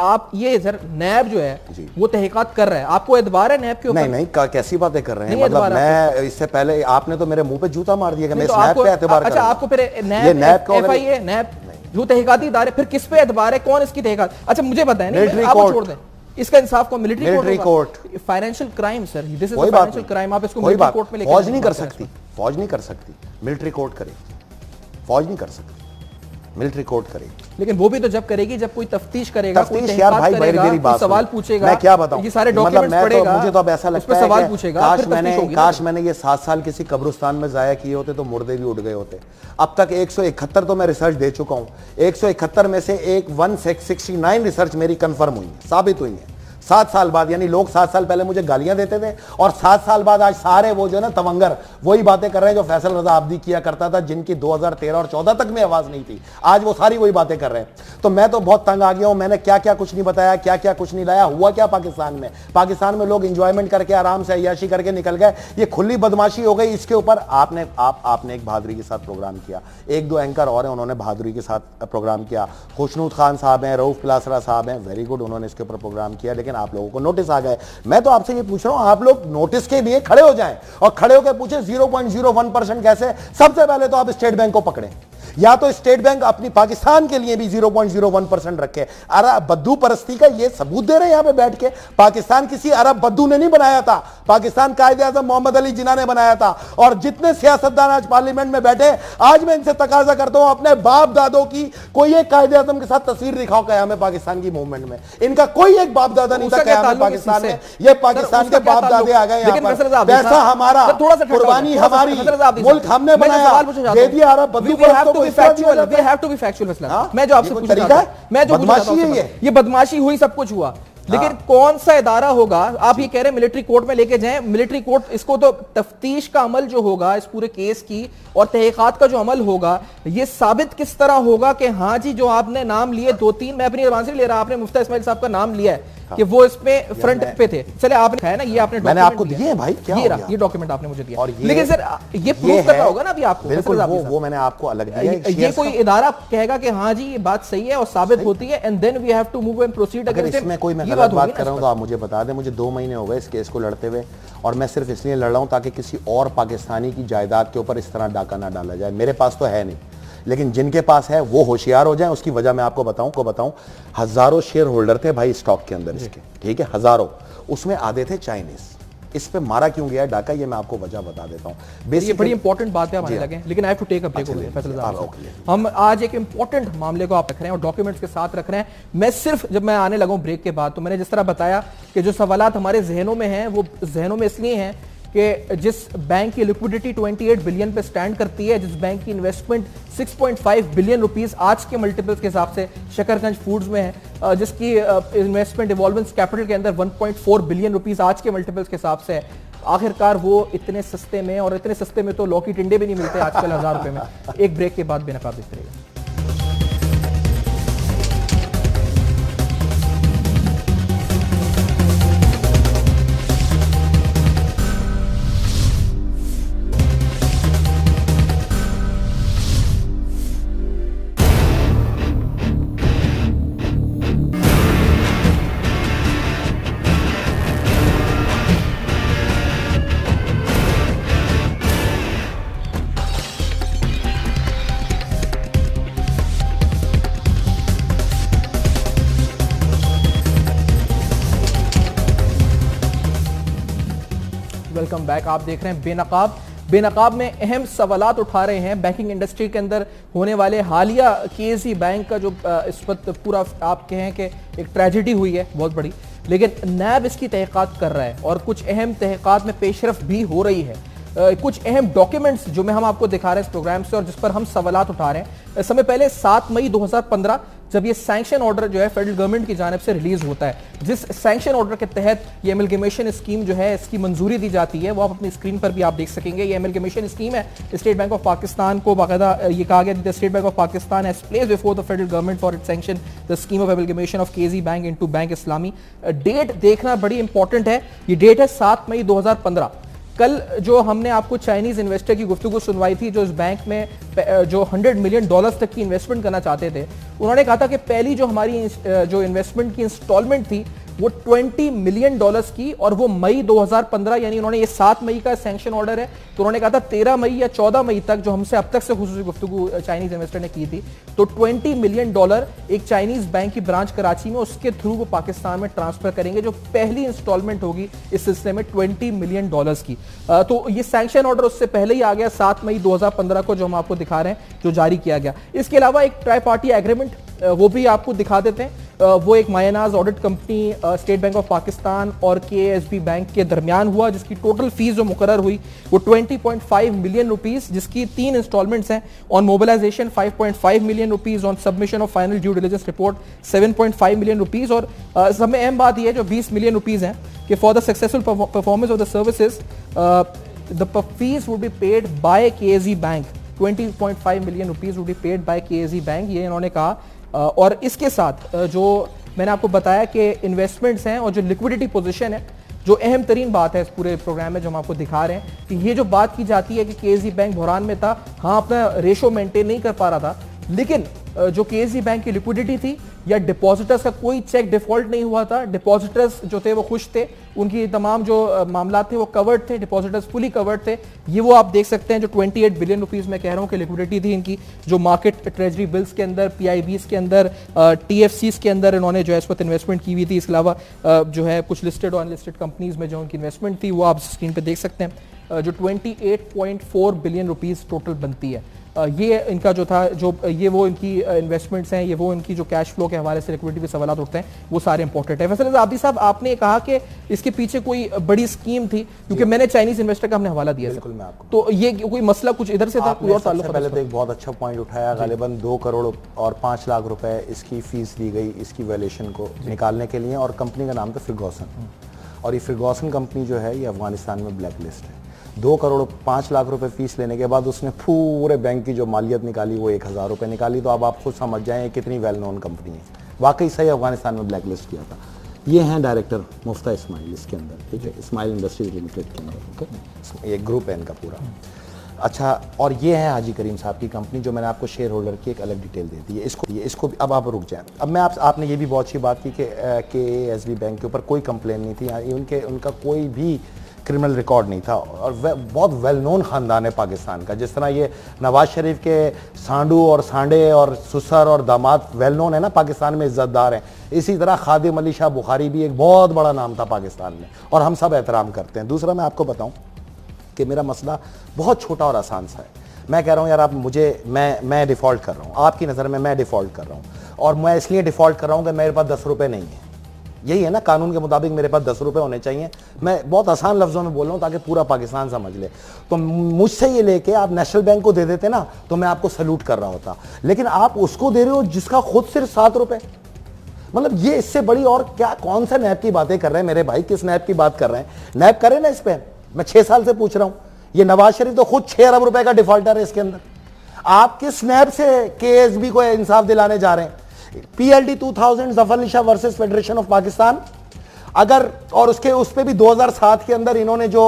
आप ये सर नैब जो है वो तहकीकात कर रहा है, आपको एतबार है नैब के ऊपर? नहीं, कैसी बातें कर रहे हैं? मतलब मैं इससे पहले आपने तो मेरे मुंह पे जूता मार दिया कि मैं इस नैब पे एतबार कर रहा हूं। आपको फिर नैब एफआईए नैब जो तहकीकाती इदारे, फिर किस पे एतबार है, कौन इसकी तहकीकात? अच्छा मुझे बताएं, नहीं आप छोड़ दें इसका इंसाफ को military court, financial crime sir, this is financial crime, आप इसको मिलिट्री कोर्ट में लेकर फौज नहीं कर सकती, मिलिट्री कोर्ट करे, फौज नहीं कर सकती, मिलिट्री कोर्ट करे। लेकिन वो भी तो जब करेगी जब कोई तफ्तीश करेगा, तफ्तीश यार भाई मेरी बात सवाल पूछेगा, मैं क्या बताऊं, ये सारे डॉक्यूमेंट्स पढ़ेगा, मुझे तो अब ऐसा लगता है सवाल पूछेगा, काश मैंने ये 7 साल किसी कब्रिस्तान में जाया किए होते तो मुर्दे भी उठ गए होते। अब तक 171 तो मैं रिसर्च दे चुका हूं, 171 में से 169 रिसर्च मेरी कंफर्म हुई है, साबित हुई है। 7 साल बाद, यानी लोग 7 साल पहले मुझे गालियां देते थे, और 7 साल बाद आज सारे वो जो ना तवंगर वही बातें कर रहे हैं जो फैसल रजा आब्दी किया करता था, जिनकी 2013 और 14 तक में आवाज नहीं थी, आज वो सारी वही बातें कर रहे हैं। तो मैं तो बहुत तंग आ गया हूं, मैंने क्या क्या कुछ नहीं बताया, क्या क्या कुछ नहीं लाया। हुआ क्या पाकिस्तान में लोग इंजॉयमेंट करके आराम से अय्याशी करके निकल गए, ये खुली बदमाशी हो गई। इसके ऊपर आपने एक बहादुरी के साथ प्रोग्राम किया, 1-2 एंकर और हैं, उन्होंने बहादुरी के साथ प्रोग्राम किया, खुशनूद खान साहब हैं, रऊफ पिलासरा साहब हैं, वेरी गुड, उन्होंने इसके ऊपर प्रोग्राम किया, लेकिन आप लोगों को नोटिस आ गए। मैं तो आपसे ये पूछ रहा हूं, आप लोग नोटिस के लिए खड़े हो जाएं और खड़े होकर पूछे 0.01% कैसे। सबसे पहले तो आप स्टेट बैंक को पकड़ें, या तो स्टेट बैंक अपनी पाकिस्तान के लिए भी 0.01% रखे। अरब बद्दू परस्ती का ये सबूत दे रहे हैं यहां पे बैठ के। पाकिस्तान किसी अरब बद्दू ने नहीं बनाया था, पाकिस्तान कायदे आज़म मोहम्मद अली जिन्ना ने बनाया था। और जितने सियासतदान आज पार्लियामेंट में बैठे, आज मैं इनसे तकाजा करता हूं, अपने बाप दादों की कोई एक कायदे आज़म के साथ तस्वीर दिखाओ कयाम में पाकिस्तान की मूवमेंट में। इनका कोई एक बाप दादा नहीं था कयाम में पाकिस्तान में, ये पाकिस्तान के बाप दादे आ गए यहाँ पर। पैसा हमारा, कुर्बानी हमारी, मुल्क हमने बनाया, दे दिया अरब बद्दू मैं जो आपसे पूछ रहा था, मैं जो ये बदमाशी हुई, सब कुछ हुआ, लेकिन कौन सा इदारा होगा? आप ये कह रहे हैं मिलिट्री कोर्ट में लेके जाएं, मिलिट्री कोर्ट इसको तो तफ्तीश का अमल जो होगा इस पूरे केस की और तहकीकात का जो अमल होगा, ये साबित किस तरह होगा कि हाँ जी जो आपने नाम लिए 2-3, मैं अपनी जबान से ले रहा, आपने मुफ्ती इस्माइल साहब का नाम लिया है कि वो इसमें फ्रंट पे थे, चले आपने है ना, ये आपने मैंने आपको दिए हैं भाई, क्या ये डॉक्यूमेंट आपने मुझे दिया, लेकिन सर ये प्रूफ करना होगा ना अभी आपको। बिल्कुल, वो मैंने आपको अलग दिया। ये कोई इदारा कहेगा कि हाँ जी ये बात सही है और साबित होती है, and then we have to move and proceed. अगर इसमें कोई मैं गलत बात कर रहा हूं तो आप मुझे बता दें। मुझे 2 महीने हो गए इस केस को लड़ते हुए, और मैं सिर्फ इसलिए लड़ रहा हूं ताकि किसी और पाकिस्तानी की जायदाद के ऊपर इस तरह डाका ना डाला जाए। मेरे पास तो है नहीं, लेकिन जिनके पास है वो होशियार हो जाएं। उसकी वजह मैं आपको बताऊं, हजारों शेयर होल्डर थे भाई स्टॉक के अंदर इसके, ठीक है, हजारों, उसमें आधे थे चाइनीज, इस पे मारा क्यों गया है डाका, ये मैं आपको वजह बता देता हूँ। ये बड़ी इंपॉर्टेंट बात है हमारे लगे, लेकिन I have to take a break. हम आज एक इंपॉर्टेंट मामले को आप रख रहे हैं और डॉक्यूमेंट्स के साथ रख रहे हैं। मैं सिर्फ जब मैं आने लगा हूं ब्रेक के बाद, तो मैंने जिस तरह बताया कि जो सवालात हमारे जहनों में हैं वो जहनों में इसलिए हैं कि जिस बैंक की लिक्विडिटी 28 बिलियन पे स्टैंड करती है, जिस बैंक की इन्वेस्टमेंट 6.5 बिलियन रुपीस आज के मल्टीपल्स के हिसाब से शकरगंज फूड्स में है, जिसकी इन्वेस्टमेंट इवॉल्वेंस कैपिटल के अंदर 1.4 बिलियन रुपीस आज के मल्टीपल्स के हिसाब से है, आखिरकार वो इतने सस्ते में, और इतने सस्ते में तो लौकी टिंडे भी नहीं मिलते आजकल 1000 रुपए में। एक ब्रेक के बाद बेनकाब दिखते रहेगा। Welcome back. आप देख रहे हैं बेनकाब। बेनकाब में अहम सवालात उठा रहे हैं बैंकिंग इंडस्ट्री के अंदर होने वाले हालिया केसी बैंक का जो इस वक्त पूरा आप कहें कि एक ट्रेजेडी हुई है बहुत बड़ी, लेकिन नैब इसकी तहकीकात कर रहा है और कुछ अहम तहकीकात में पेशरफ भी हो रही है। कुछ अहम डॉक्यूमेंट्स जो मैं हम आपको दिखा रहे हैं इस प्रोग्राम से और जिस पर हम सवालात उठा रहे हैं। समय पहले 7 मई 2015 जब ये सैंक्शन ऑर्डर जो है फेडरल गवर्नमेंट की जानिब से रिलीज होता है, जिस सैंक्शन ऑर्डर के तहत ये एमलगमेशन स्कीम जो है इसकी मंजूरी दी जाती है, वो आप अपनी स्क्रीन पर भी आप देख सकेंगे। ये एमलगमेशन स्कीम है, स्टेट बैंक ऑफ पाकिस्तान को बाकायदा ये कहा गया the State bank of Pakistan has placed before the federal government for it sanction the scheme of amalgamation of KG bank into bank Islami. Date देखना बड़ी इंपॉर्टेंट है, ये डेट है 7 मई 2015। कल जो हमने आपको चाइनीज इन्वेस्टर की गुफ्तगू सुनवाई थी जो इस बैंक में जो $100 मिलियन तक की इन्वेस्टमेंट करना चाहते थे, उन्होंने कहा था कि पहली जो हमारी जो इन्वेस्टमेंट की इंस्टॉलमेंट थी वो $20 मिलियन की, और वो मई 2015 यानी उन्होंने ये 7 मई का सैंक्शन ऑर्डर है, तो उन्होंने कहा था 13 मई या 14 मई तक जो हमसे अब तक से खुसूसी गुफ्तगू चाइनीज इन्वेस्टर ने की थी, तो $20 मिलियन एक चाइनीज बैंक की ब्रांच कराची में उसके थ्रू वो पाकिस्तान में ट्रांसफर करेंगे, जो पहली इंस्टॉलमेंट होगी इस सिलसिले में $20 मिलियन की। तो ये सैंक्शन ऑर्डर उससे पहले ही आ गया 7 मई 2015 को, जो हम आपको दिखा रहे हैं, जो जारी किया गया। इसके अलावा एक ट्राई पार्टी एग्रीमेंट वो भी आपको दिखा देते हैं। वो एक मायनाज audit company state bank of Pakistan और केएसबी बैंक के दरमियान हुआ, जिसकी टोटल फीस जो मुकर्रर हुई वो 20.5 मिलियन रुपीस, जिसकी 3 इंस्टॉलमेंट्स हैं। On mobilisation 5.5 million rupees, on submission of final due diligence report 7.5 million rupees, और सब में अहम बात यह है जो 20 मिलियन रुपीस हैं कि for the successful performance of the services the fees would be paid by KSB bank. 20.5 million rupees would be paid by KSB bank, ये इन्होंने कहा। और इसके साथ जो मैंने आपको बताया कि इन्वेस्टमेंट्स हैं और जो लिक्विडिटी पोजीशन है, जो अहम तरीन बात है इस पूरे प्रोग्राम में जो हम आपको दिखा रहे हैं, कि ये जो बात की जाती है कि केएसबी बैंक बहरान में था, हाँ अपना रेशो मेंटेन नहीं कर पा रहा था, लेकिन जो केएसबी बैंक की लिक्विडिटी थी या डिपॉजिटर्स का कोई चेक डिफॉल्ट नहीं हुआ था, डिपॉजिटर्स जो थे वो खुश थे, उनकी तमाम जो मामला थे वो कवर्ड थे, डिपॉजिटर्स फुली कवर्ड थे। ये वो आप देख सकते हैं जो 28 बिलियन रुपीस में कह रहा हूँ कि लिक्विडिटी थी इनकी, जो मार्केट ट्रेजरी बिल्स के अंदर, पीआईबीज के अंदर, टीएफसीज के अंदर इन्होंने जो है इस वक्त इन्वेस्टमेंट की हुई थी। इसके अलावा जो है कुछ लिस्टेड और अनलिस्टेड कंपनीज में जो उनकी इन्वेस्टमेंट थी वो आप स्क्रीन पर देख सकते हैं, जो 28.4 बिलियन रुपीस टोटल बनती है। ये इनका जो था, जो ये वो इनकी इन्वेस्टमेंट्स हैं, ये वो इनकी जो कैश फ्लो के हवाले से लिक्विडिटी के सवाल उठते हैं, वो सारे इंपॉर्टेंट है। फैसल आबिद साहब, आपने कहा कि इसके पीछे कोई बड़ी स्कीम थी, क्योंकि मैंने चाइनीज इन्वेस्टर का हमने हवाला दिया, बिल्कुल मैं आपको, तो ये कोई मसला कुछ इधर से था, कोई और ताल्लुक? पहले तो एक बहुत अच्छा पॉइंट उठाया, गालिबन 2 करोड़ और 5 लाख रुपए इसकी फीस दी गई इसकी वैल्यूएशन को निकालने के लिए, और कंपनी का नाम था फर्गूसन, और ये फर्गूसन कंपनी जो है ये अफगानिस्तान में ब्लैक लिस्ट है। 2 करोड़ 5 लाख रुपए फीस लेने के बाद उसने पूरे बैंक की जो मालियत निकाली वो 1000 रुपए निकाली, तो अब आप खुद समझ जाएं कितनी वेल नोन कंपनी है। वाकई सही अफगानिस्तान में ब्लैक लिस्ट किया था। ये हैं डायरेक्टर मुफ्ता इस्माइल इसके अंदर, ठीक है, इस्माइल इंडस्ट्रीज लिमिटेड के अंदर, ओके, ये ग्रुप है इनका पूरा। अच्छा, और ये है हाजी करीम साहब की कंपनी, जो मैंने आपको शेयर होल्डर की एक अलग डिटेल दे दी है। इसको अब आप रुक जाएं। अब मैं आपने ये भी बहुत अच्छी बात की कि एसबी बैंक के ऊपर कोई कंप्लेन नहीं थी, इवन के उनका कोई भी क्रिमिनल रिकॉर्ड नहीं था और बहुत वेल नोन ख़ानदान है पाकिस्तान का। जिस तरह ये नवाज शरीफ के सांडू और सांडे और सुसर और दामाद वेल नोन है ना पाकिस्तान में, इज्जतदार हैं, इसी तरह खादिम अली शाह बुखारी भी एक बहुत बड़ा नाम था पाकिस्तान में और हम सब एहतराम करते हैं। दूसरा मैं आपको बताऊं कि मेरा मसला बहुत छोटा और आसान सा है। मैं कह रहा हूं यार आप मुझे, मैं डिफ़ॉल्ट कर रहा हूं, आपकी नज़र में मैं डिफ़ॉल्ट कर रहा हूं और मैं इसलिए डिफ़ॉल्ट कर रहा हूं कि मेरे पास 10 रुपये नहीं है। यही है ना, कानून के मुताबिक मेरे पास 10 रुपये होने चाहिए। मैं बहुत आसान लफ्ज़ों में बोल रहा हूँ ताकि पूरा पाकिस्तान समझ ले। तो मुझसे ये लेके आप नेशनल बैंक को दे देते ना तो मैं आपको सैल्यूट कर रहा होता, लेकिन आप उसको दे रहे हो जिसका खुद सिर्फ 7 रुपये। मतलब ये इससे बड़ी और क्या, कौन सा नैब की बातें कर रहे हैं मेरे भाई? किस नैब की बात कर रहे हैं? नैब करें ना इस पर। मैं 6 साल से पूछ रहा हूँ। ये नवाज शरीफ तो खुद 6 अरब रुपए का डिफॉल्टर है इसके अंदर। आप किस नैब से केएसबी को इंसाफ दिलाने जा रहे हैं? PLD 2000 Zafar Ali Shah versus federation of Pakistan, अगर और उसके उस पे भी 2007 के अंदर इन्होंने जो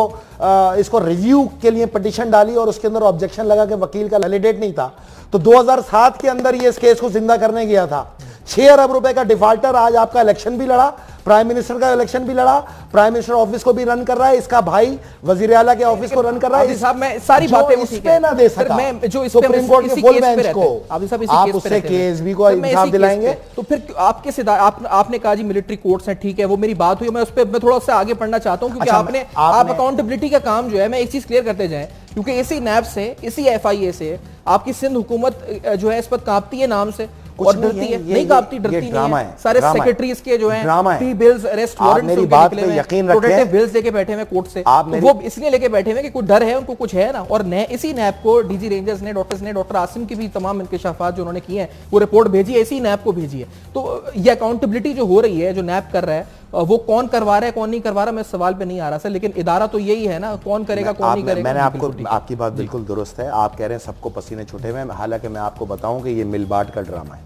इसको रिव्यू के लिए पिटीशन डाली और उसके अंदर ऑब्जेक्शन लगा कि वकील का वैलिडेट नहीं था, तो 2007 के अंदर ये इस केस को जिंदा करने गया था। 6 अरब रुपए का डिफॉल्टर आज आपका इलेक्शन भी लड़ा, प्राइम मिनिस्टर का इलेक्शन भी लड़ा, प्राइम मिनिस्टर ऑफिस को भी रन कर रहा है, इसका भाई वजीर आला के ऑफिस को रन कर रहा है। साहब मैं सारी बातें इस पे ना दे सका, मैं जो इस सुप्रीम कोर्ट के फुल बेंच को आप उससे केएसबी को इंसाफ दिलाएंगे। तो फिर आपने कहा जी मिलिट्री कोर्ट्स हैं, ठीक है, वो मेरी बात हुई। मैं उस पर थोड़ा सा आगे पढ़ना चाहता हूँ क्योंकि आप अकाउंटेबिलिटी का काम जो है, मैं एक चीज क्लियर करते जाएं, क्योंकि इसी नैब से, इसी एफआईए से आपकी सिंध हुकूमत जो है इस पर कांपती है नाम से और डरती है। नहीं कांपती, डरती नहीं है। सारे सेक्रेटरीज के जो हैं प्री बिल्स, अरेस्ट वारंट, मेरी बात पे यकीन रखें, प्रोटेक्टिव बिल्स लेके बैठे हुए कोर्ट से, तो वो इसलिए लेके बैठे हुए कि कोई डर है उनको, कुछ है ना। और इसी नैब को डीजी रेंजर्स ने, डॉक्टर आसिम की भी तमाम इंकशाफात जो उन्होंने किए हैं वो रिपोर्ट भेजी है, इसी नैब को भेजी है। तो ये अकाउंटेबिलिटी जो हो रही है, जो नैब कर रहा है, वो कौन करवा रहा है कौन नहीं करवा रहा, मैं सवाल पे नहीं आ रहा सर, लेकिन इदारा तो यही है ना, कौन करेगा कौन नहीं करेगा। मैंने आपको, आपकी बात बिल्कुल दुरुस्त है। आप कह रहे हैं सबको पसीने छूटे हुए, हालांकि मैं आपको बताऊं कि ये मिलबाट का ड्रामा है,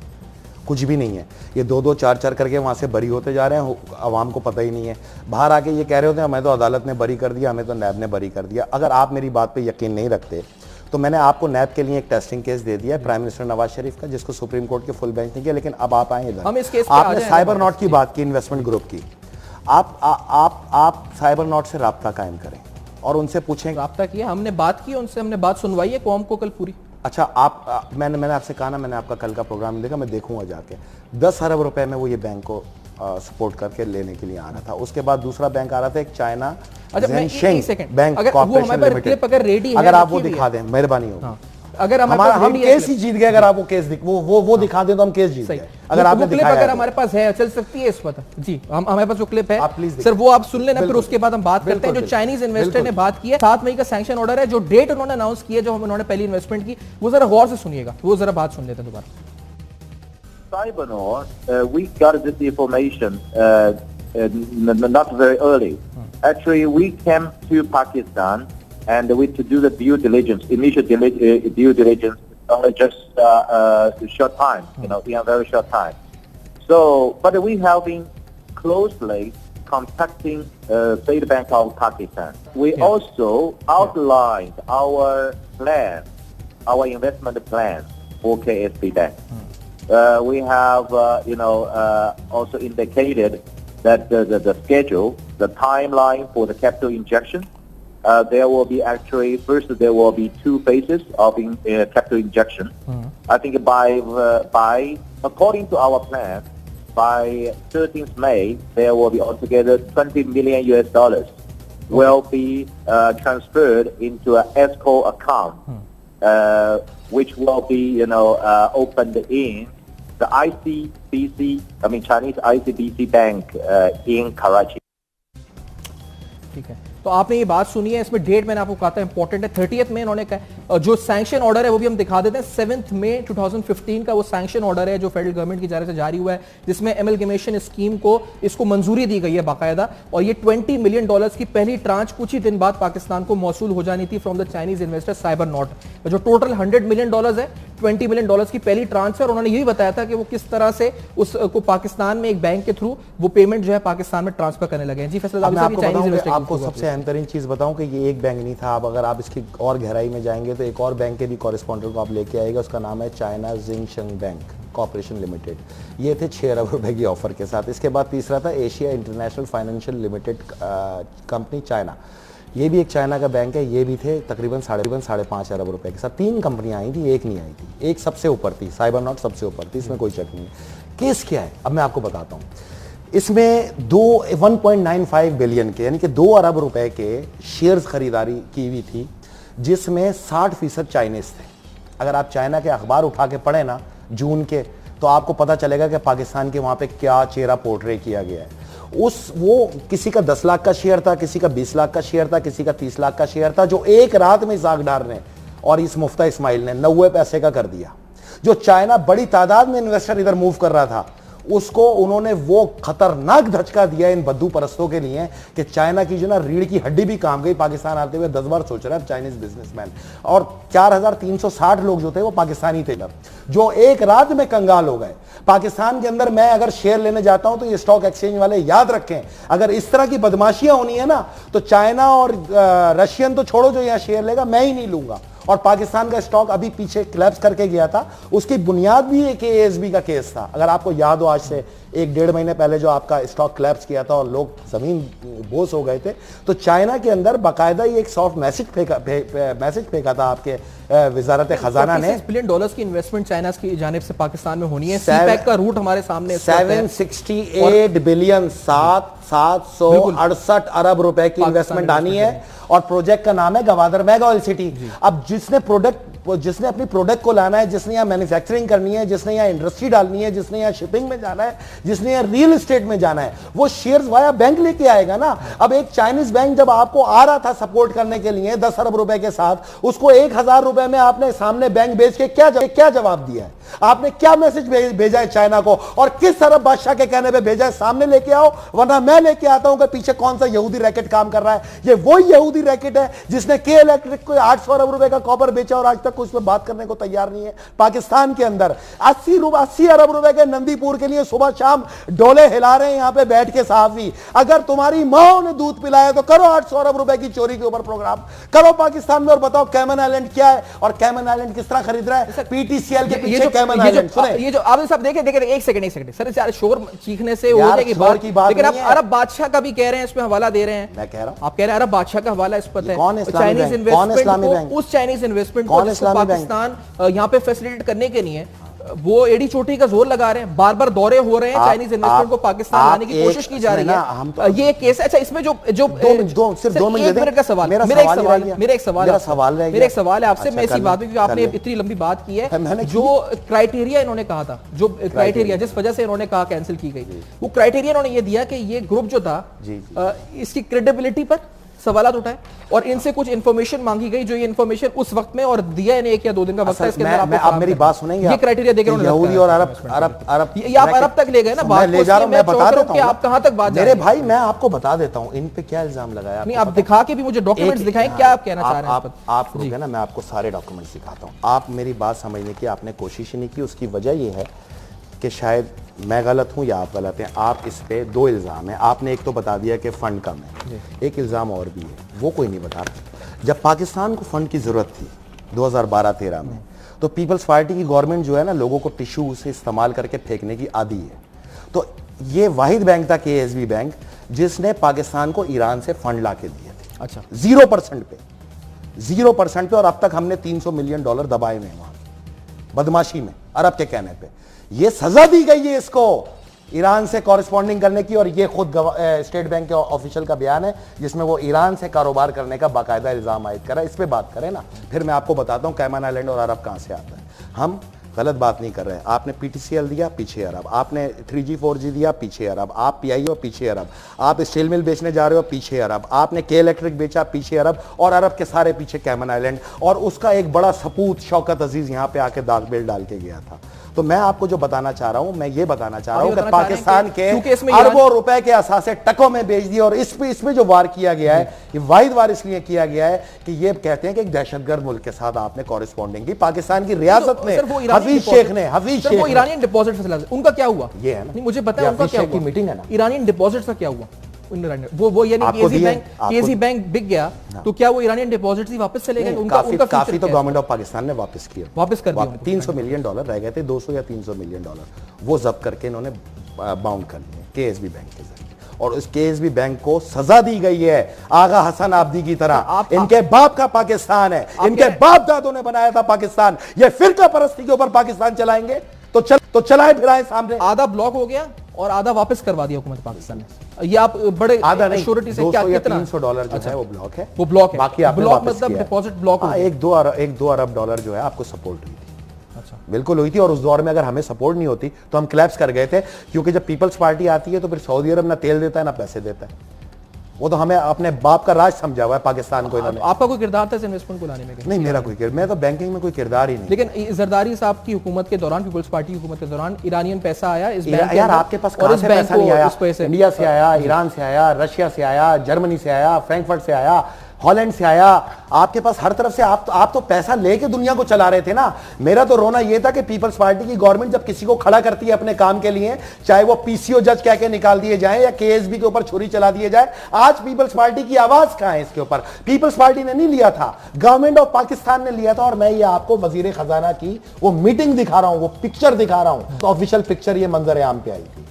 कुछ भी नहीं है। ये 2-2 4-4 करके वहाँ से बरी होते जा रहे हैं, आवाम को पता ही नहीं है। बाहर आके ये कह रहे होते हैं हमें तो अदालत ने बरी कर दिया, हमें तो नैब ने बरी कर दिया। अगर आप मेरी बात पे यकीन नहीं रखते तो मैंने आपको नैब के लिए एक टेस्टिंग केस दे दिया है प्राइम मिनिस्टर नवाज शरीफ का, जिसको सुप्रीम कोर्ट के फुल बेंच ने किया। लेकिन अब आप आए इधर, आपने साइबर नॉट की बात की, इन्वेस्टमेंट ग्रुप की। आप साइबर नॉट से राब्ता कायम करें और उनसे पूछें। राब्ता किया, हमने बात की उनसे, हमने बात सुनवाई है कौम को कल पूरी। अच्छा, मैंने आपसे कहा ना, मैंने आपका कल का प्रोग्राम देखा, मैं देखूंगा जाके। 10 अरब रुपए में वो ये बैंक को सपोर्ट करके लेने के लिए आ रहा था। उसके बाद दूसरा बैंक आ रहा था, एक चाइना बैंक कॉर्पोरेशन लिमिटेड। अगर आप वो दिखा दें, मेहरबानी होगी। अगर हम केस ही जीत गए, अगर आप वो केस वो दिखा दें तो हम केस जीत गए। अगर आपने दिखाया, अगर हमारे पास है, चल सकती है इस पर जी, हमारे पास जो क्लिप है सर वो आप सुन लेना, फिर उसके बाद हम बात करते हैं। जो चाइनीज इन्वेस्टर ने बात की है, 7 मई का सैंक्शन ऑर्डर है, जो डेट उन्होंने अनाउंस की है, जो उन्होंने पहली इन्वेस्टमेंट की, वो जरा गौर से सुनिएगा, वो जरा बात सुन लेते हैं दोबारा। Cybernaut, we got this information not very early. Actually, we came to Pakistan and we to do the due diligence, initial due diligence, just a short time, in a very short time. So, but we have been closely contacting State Bank of Pakistan. We also outlined our plan, our investment plan for KSB Bank. We have, also indicated that the schedule, the timeline for the capital injection. There will be actually, first there will be 2 phases of capital injection. I think by according to our plan, by 13th May, there will be altogether $20 million will be transferred into an escrow account, which will be, opened in the Chinese ICBC Bank in Karachi. ठीक है, तो आपने ये बात सुनी है, इसमें date मैंने आपको कहा था इंपॉर्टेंट है, 30th में इन्होंने कहा। जो सैंक्शन ऑर्डर है वो भी हम दिखा देते हैं, 7 मई 2015 का वो सैंक्शन ऑर्डर है जो फेडरल गवर्नमेंट की जानिब से जारी हुआ है, जिसमें एमलगमेशन स्कीम को इसको मंजूरी दी गई है बाकायदा। और ये $20 मिलियन की पहली ट्रांच कुछ ही दिन बाद पाकिस्तान को मौसूल हो जानी थी from the Chinese investor cyber not. जो टोटल $100 मिलियन है, $20 मिलियन की पहली ट्रांच है। और उन्होंने यही बताया था कि वो किस तरह से उसको पाकिस्तान में एक बैंक के थ्रू वो पेमेंट जो है पाकिस्तान में ट्रांसफर करने लगे हैं। जी फैसल, आपको सबसे अहम तरीन चीज बताऊं कि ये एक बैंक नहीं था। अब अगर आप इसकी और गहराई में जाएंगे तो एक और बैंक के भी कॉरेस्पॉन्डेंट को आप लेके आएगा, उसका नाम है चाइना जिंगशंग बैंक कॉर्पोरेशन लिमिटेड। ये थे 6 अरब रुपए की ऑफर के साथ। इसके बाद तीसरा था Asia international financial limited company China. ये भी एक चाइना का बैंक है, ये भी थे तकरीबन 5.5 अरब रुपए के साथ। 3 कंपनियां आई थी, एक नहीं आई थी। एक सबसे ऊपर थी, साइबरनॉट सबसे ऊपर थी, इसमें कोई शक नहीं है। केस क्या है अब मैं आपको बताता हूं। इसमें 1.95 बिलियन के यानी कि 2 अरब रुपए के शेयर्स खरीदारी की हुई थी, जिसमें 60% चाइनीज थे। अगर आप चाइना के अखबार उठा के पढ़े ना जून के, तो आपको पता चलेगा कि पाकिस्तान के वहां पे क्या चेहरा पोर्ट्रे किया गया है। वो किसी का 10 लाख का शेयर था, किसी का 20 लाख का शेयर था, किसी का 30 लाख का शेयर था, जो एक रात में इसाक डार ने और इस मुफ्ता इस्माइल ने 90 पैसे का कर दिया। जो चाइना बड़ी तादाद में इन्वेस्टर इधर मूव कर रहा था, उसको उन्होंने वो खतरनाक धचका दिया इन बद्दू परस्तों के लिए कि चाइना की जो ना रीढ़ की हड्डी भी काम गई। पाकिस्तान आते हुए 10 बार सोच रहा है चाइनीज बिजनेसमैन, और 4360 लोग जो थे वो पाकिस्तानी थे, जो एक रात में कंगाल हो गए। पाकिस्तान के अंदर मैं अगर शेयर लेने जाता हूं तो ये स्टॉक एक्सचेंज वाले याद रखें, अगर इस तरह की बदमाशियां होनी है ना, तो चाइना और रशियन तो छोड़ो, जो यहां शेयर लेगा मैं ही नहीं लूंगा। और पाकिस्तान का स्टॉक अभी पीछे क्लैप्स करके गया था, उसकी बुनियाद भी एक एएसबी का केस था। अगर आपको याद हो, आज से 1-1.5 महीने पहले जो आपका स्टॉक क्लैप्स किया था और लोग जमीन बोस हो गए थे, तो चाइना के अंदर बाकायदा ही एक सॉफ्ट मैसेज फेंका था आपके वजारत खजाना ने। $46 बिलियन की इन्वेस्टमेंट चाइना की जानिब से पाकिस्तान में होनी है। सीपैक का रूट हमारे सामने 768 बिलियन 768 अरब रुपए की इन्वेस्टमेंट आनी है, और प्रोजेक्ट का नाम है गवादर मेगा ऑयल सिटी। अब जिसने अपनी प्रोडक्ट को लाना है, जिसने यहाँ मैन्युफैक्चरिंग करनी है, जिसने यहाँ इंडस्ट्री डालनी है, जिसने यहाँ शिपिंग में जाना है, जिसने यहाँ रियल एस्टेट में जाना है, वो शेयर्स वाया बैंक लेके आएगा ना। अब एक चाइनीज बैंक जब आपको आ रहा था सपोर्ट करने के लिए 10 अरब रुपए के साथ, उसको 1000 रुपए में आपने सामने बैंक बेच के क्या जवाब दिया है? आपने क्या मैसेज भेजा है चाइना को, और किस अरब बादशाह के कहने पे भेजा है सामने लेके आओ, वरना मैं लेके आता हूं कि पीछे कौन सा यहूदी रैकेट काम कर रहा है। ये वही यहूदी रैकेट है जिसने के इलेक्ट्रिक को 800 अरब रुपए का कॉपर बेचा और आज तक कुछ पे बात करने को तैयार नहीं है। पाकिस्तान के अंदर 80 अरब रुपए के नंदीपुर के लिए सुबह शाम डोले हिला रहे हैं यहां पे बैठ के सहाफी। अगर तुम्हारी मां ने दूध पिलाया तो करो 800 अरब रुपए की चोरी के ऊपर प्रोग्राम करो पाकिस्तान में, और बताओ कैमन आइलैंड क्या है और कैमन आइलैंड किस तरह खरीद रहा है। पीटीसीएल के पीछे कैमन आइलैंड। ये जो आपने सब देखे एक सेकंड सर, शोर चीखने से हो जाएगी बात, लेकिन आप अरब बादशाह का भी कह रहे हैं, इसमें हवाला दे रहे हैं। मैं कह रहा हूं, आप कह रहे हैं अरब बादशाह का हवाला इस पर है। चाइनीज इन्वेस्टमेंट, उस चाइनीज इन्वेस्टमेंट को पाकिस्तान यहाँ पे फैसिलिटेट करने के लिए वो एडी चोटी का जोर लगा रहे हैं, बार बार दौरे हो रहे हैं, चाइनीज इन्वेस्टमेंट को पाकिस्तान लाने की कोशिश की जा रही है। ये केस है। अच्छा, इसमें जो सिर्फ 2 मिनट का सवाल, मेरा एक सवाल है आपसे, मैं इसी बात में, क्योंकि आपने इतनी लंबी बात की है, जो क्राइटेरिया इन्होंने कहा था, जो क्राइटेरिया जिस वजह से इन्होंने कहा कैंसिल की गई, वो क्राइटेरिया इन्होंने ये दिया कि ये ग्रुप जो था इसकी क्रेडिबिलिटी पर सवाल उठाए और इनसे कुछ इंफॉर्मेशन मांगी गई, जो ये इंफॉर्मेशन उस वक्त में और दिया इन्हें 1 या 2 दिन का वक्त है। इसके अंदर आप मेरी बात सुनेंगे, ये क्राइटेरिया देकर यहूदी और अरब ये आप अरब तक ले गए ना बात, ले जा रहा हूं, मैं बता देता हूं आप कहां तक बात मेरे भाई, मैं आपको बता देता हूं इन पे क्या इल्जाम लगाया। नहीं, आप दिखा के भी मुझे डॉक्यूमेंट्स दिखाएं, क्या आप कहना चाह रहे हैं? आप रुके ना, मैं आपको सारे डॉक्यूमेंट्स दिखाता हूं। आप मेरी बात समझने की आपने कोशिश ही नहीं की। उसकी वजह यह है कि शायद मैं गलत हूं या आप गलत हैं। आप इस पे 2 इल्ज़ाम हैं। आपने एक तो बता दिया कि फंड कम है, एक इल्ज़ाम और भी है, वो कोई नहीं बता रहा। जब पाकिस्तान को फंड की ज़रूरत थी 2012-13 में, तो पीपल्स पार्टी की गवर्नमेंट जो है ना, लोगों को टिश्यू से इस्तेमाल करके फेंकने की आदी है। तो ये वाहिद बैंक था केएसबी बैंक जिसने पाकिस्तान को ईरान से फंड ला के दिए थे। अच्छा, 0% पे, और अब तक हमने $300 मिलियन दबाए हुए हैं वहां बदमाशी में, अरब के कहने पे। ये सजा दी गई है इसको ईरान से कॉरेस्पॉन्डिंग करने की, और ये खुद स्टेट बैंक के ऑफिशियल का बयान है जिसमें वो ईरान से कारोबार करने का बाकायदा इल्जाम आयद करा। इस पे बात करें ना, फिर मैं आपको बताता हूं कैमन आइलैंड और अरब कहां से आता है। हम गलत बात नहीं कर रहे हैं। आपने पीटीसीएल दिया, पीछे अरब। आपने 3G 4G दिया, पीछे अरब। आप पीआईओ, पीछे अरब। आप स्टील मिल बेचने जा रहे हो, पीछे अरब। आपने के इलेक्ट्रिक बेचा, पीछे अरब। और अरब के सारे पीछे कैमन आइलैंड, और उसका एक बड़ा सपूत शौकत अजीज यहां पे आके दाग बेल डाल के गया था। तो मैं आपको जो बताना चाह रहा हूं, मैं ये बताना चाह रहा हूं कि पाकिस्तान के अरबों रुपए के असासे टकों में बेच दिए। और इसमें जो वार किया गया है, ये वाहिद वार इसलिए किया गया है कि ये कहते हैं कि एक दहशतगर्द मुल्क के साथ आपने कॉरेस्पॉन्डिंग की। पाकिस्तान की रियासत ने हफीज शेख ने वो ईरानियन डिपॉजिट फैसला, उनका क्या हुआ? ये है ना, मुझे पता है उनका क्या हुआ। मीटिंग है ना, ईरानियन डिपॉजिट का क्या हुआ? वो यानी केजी बैंक बिक गया, तो क्या वो ईरानियन डिपॉजिट्स ही वापस चले गए? उनका काफी तो गवर्नमेंट ऑफ पाकिस्तान ने वापस किया, वापस कर दिया। $300 मिलियन रह गए थे, $200 या $300 मिलियन वो जब्त करके इन्होंने बाउंड कर लिए केएसबी बैंक के जरिए। और उस केएसबी बैंक को सजा दी गई है आगा हसन आबदी की तरह। इनके बाप का पाकिस्तान है, इनके बाप दादों ने बनाया था पाकिस्तान। ये फिरका परस्ती के ऊपर पाकिस्तान चलाएंगे तो चलाए फिराए सामने। आधा ब्लॉक हो गया और आधा वापस करवा दिया हुकूमत पाकिस्तान ने। ये आप बड़े आधा नहीं, श्योरिटी से क्या कितना $300 जो है वो ब्लॉक है, वो ब्लॉक है। बाकी आपने ब्लॉक वापस मतलब किया है। डिपॉजिट ब्लॉक हो 1-2 अरब डॉलर जो है आपको सपोर्ट हुई थी। अच्छा, बिल्कुल हुई थी। और उस दौर में अगर हमें सपोर्ट नहीं होती तो हम क्लैप्स कर गए थे, क्योंकि जब पीपल्स पार्टी आती है तो फिर सऊदी अरब ना तेल देता है ना पैसे देता है। वो तो हमें अपने बाप का राज समझा हुआ है पाकिस्तान को इन्होंने। आपका कोई किरदार था इस इन्वेस्टमेंट को लाने में? नहीं, मेरा कोई किरदार, मैं तो बैंकिंग में कोई किरदार ही नहीं। लेकिन जरदारी साहब की हुकूमत के दौरान, पीपल्स पार्टी की हुकूमत के दौरान ईरानियन पैसा आया इस बैंक के यार अंदर, आपके पास और कहां इस से बैंक पैसा को नहीं आया? इस पैसे इंडिया से आया, ईरान से आया, रशिया से आया, जर्मनी से आया, फ्रैंकफर्ट से आया, हॉलैंड से आया। आपके पास हर तरफ से आप तो पैसा लेके दुनिया को चला रहे थे ना। मेरा तो रोना यह था कि पीपल्स पार्टी की गवर्नमेंट जब किसी को खड़ा करती है अपने काम के लिए, चाहे वो पीसीओ जज कह के निकाल दिए जाए या केएसबी के ऊपर छुरी चला दिए जाए, आज पीपल्स पार्टी की आवाज कहां है इसके ऊपर? पीपल्स पार्टी ने नहीं लिया था, गवर्नमेंट ऑफ पाकिस्तान ने लिया था। और मैं ये आपको वजीर खजाना की वो मीटिंग दिखा रहा हूं, वो पिक्चर दिखा रहा हूं, तो ऑफिशियल पिक्चर ये मंजर आम पे आई थी।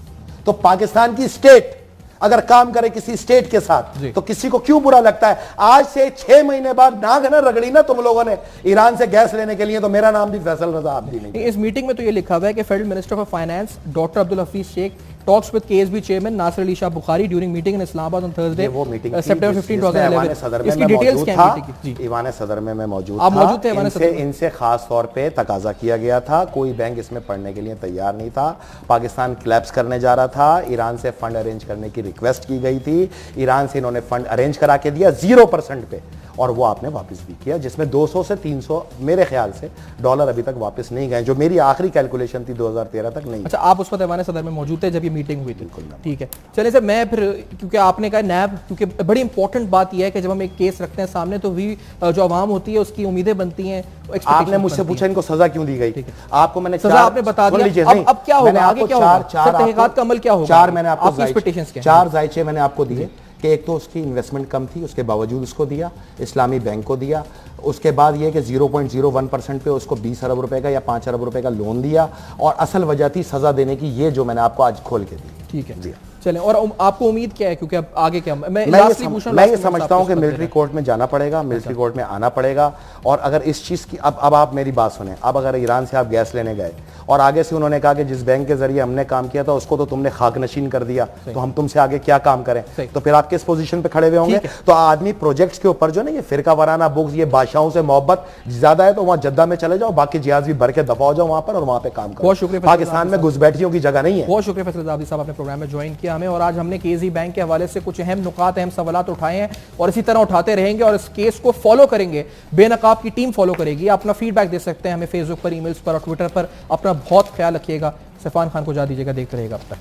तो पाकिस्तान की स्टेट अगर काम करे किसी स्टेट के साथ तो किसी को क्यों बुरा लगता है? आज से 6 महीने बाद नाक ना रगड़ी ना तुम लोगों ने ईरान से गैस लेने के लिए, तो मेरा नाम भी फैसल रजा आबदी नहीं। इस मीटिंग में तो ये लिखा हुआ है कि federal minister of finance doctor Abdul Hafeez Shaikh talks with KSB chairman Nasir Ali Shah Bukhari during meeting in Islamabad on Thursday, September 15, 2011। इसकी डिटेल्स क्या है मीटिंग की? ईवान सदर में मैं मौजूद आप मौजूद थे? इनसे खास तौर पे तकाजा किया गया था, कोई बैंक इसमें पढ़ने के लिए तैयार नहीं था। पाकिस्तान क्लैप्स करने जा रहा था, ईरान से फंड अरेंज करने की रिक्वेस्ट की गई थी, ईरान से इन्होंने फंड अरेंज करा के दिया 0% पे, और वो आपने वापस भी किया, जिसमें 200 से 300 मेरे ख्याल से डॉलर अभी तक वापस नहीं गए, जो मेरी आखिरी कैलकुलेशन थी 2013 तक नहीं। अच्छा, आप उस वक्त ऐवान सदर में मौजूद थे जब ये मीटिंग हुई थी? ठीक है, चलिए सर, मैं फिर, क्योंकि आपने कहा नैब, क्योंकि बड़ी इंपॉर्टेंट बात यह है कि जब हम एक केस रखते हैं सामने तो भी जो आवाम होती है उसकी उम्मीदें बनती हैं। आपने मुझसे पूछा इनको सजा क्यों दी गई, आपको मैंने सजा आपने बता दिया, अब क्या होगा, आगे क्या होगा, तहकीकात का अमल क्या होगा? 4 मैंने आपको 4 जायचे मैंने आपको दिए कि एक तो उसकी इन्वेस्टमेंट कम थी, उसके बावजूद उसको दिया, इस्लामी बैंक को दिया। उसके बाद ये कि 0.01% पे उसको 20 अरब रुपए का या 5 अरब रुपए का लोन दिया, और असल वजह थी सजा देने की ये जो मैंने आपको आज खोल के दी। ठीक है जी, चलें। और आपको उम्मीद क्या है, क्योंकि अब आगे क्या? मैं ये समझता हूं कि मिलिट्री कोर्ट में जाना पड़ेगा, मिलिट्री कोर्ट में आना पड़ेगा। और अगर इस चीज़ की अब आप मेरी बात सुने, अब अगर ईरान से आप गैस लेने गए और आगे से उन्होंने कहा कि जिस बैंक के जरिए हमने काम किया था उसको तो तुमने खाक नशीन कर दिया, तो हम तुमसे आगे क्या काम करें? तो फिर आप किस पोजीशन पे खड़े हुए होंगे? तो आदमी प्रोजेक्ट्स के ऊपर जो ना ये फिरका वाराना बुक्स, ये बादशाहों से मोहब्बत ज्यादा है तो वहां जद्दा में चले जाओ, बाकी जिहाज भी भर के दफा हो जाओ वहां पर और वहां पे काम करो। बहुत शुक्रिया, पाकिस्तान में घुसपैठियों की जगह नहीं है। बहुत शुक्रिया फैसल आबदी साहब, आपने प्रोग्राम में ज्वाइन किया हमें, और आज हमने केएसबी बैंक के हवाले से कुछ अहम नुकात, अहम सवालात उठाए हैं और इसी तरह उठाते रहेंगे और इस केस को फॉलो करेंगे। बेनकाब की टीम फॉलो करेगी। अपना फीडबैक दे सकते हैं हमें फेसबुक पर, ईमेल्स पर और ट्विटर पर। अपना बहुत ख्याल रखिएगा। सैफान खान को जा दीजिएगा, देखते रहेगा अब तक।